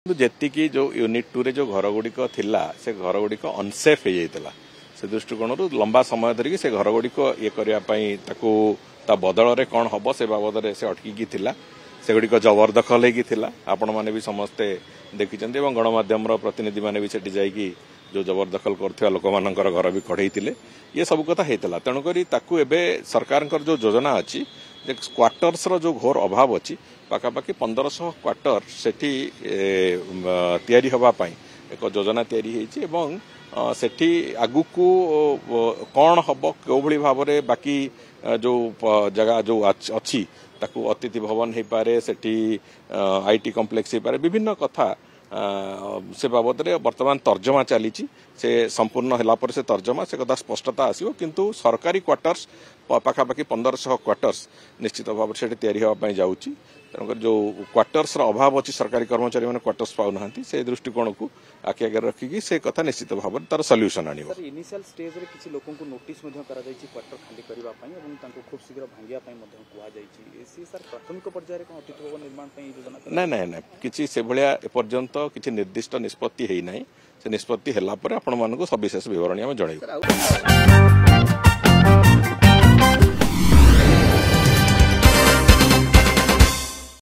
जेतिकी जो यूनिट 2 रे जो घर गुड़िक थिला से घर गुड़िक अनसेफ हो जाता से दृष्टिकोण लंबा समय धरिकी से घर गुड़िक ये करने ता बदल में कौन हम से बाबद से अटकी थिला से गुड़िक जबरदखल होगी आपण मैंने भी समस्ते देखी गणमाध्यम प्रतिनिधि मैंने भी सेठी जाइकी जो जबरदखल कर लोक मानकर घर भी कढ़ई ये सब कथा होता तेणुक सरकार जो योजना अच्छी क्वार्टर्स जो घोर अभाव अच्छी पाखापाखि 1500 क्वार्टर सेठी तैयारी हवापाई एक योजना तैयारी होती सेठी आगुकू कौन हम क्यों भाव में बाकी जो जगह जो अच्छी ताकू अतिथि भवन हो पारे सेठी आईटी कॉम्प्लेक्स हो पारे विभिन्न कथा से बाबद में वर्तमान तर्जमा चली से संपूर्ण होला पर से तर्जमा से कदा स्पष्टता आसियो किंतु सरकारी क्वार्टर्स पाखापाखि 1500 क्वार्टर्स निश्चित भाव से तैयारी होगापाई जाऊँगी तेणुक जो क्वार्टर्स सरकार अच्छी सरकारी कर्मचारी मैंने क्वार्टर्स पाऊना से दृष्टिकोण को आखि आगे रखिकी से कथा निश्चित भाव में तार सल्यूशन आनी इनिशियल स्टेज रे किछि लोकन को नोटिस क्वार्टर खाली करबा पई एवं तांको खूब शीघ्र भांगिया पई मध्य कुआ जाईछि एसी सर प्राथमिक पर्याय रे कोन अतिथि भवन निर्माण पई योजना ना किछि से भलिया ए पर्यंत किछि निर्दिष्ट निष्पत्ति हेई नै से निष्पत्ति होला पर आपण मानको सविशेष विवरणी हम जणाइबो।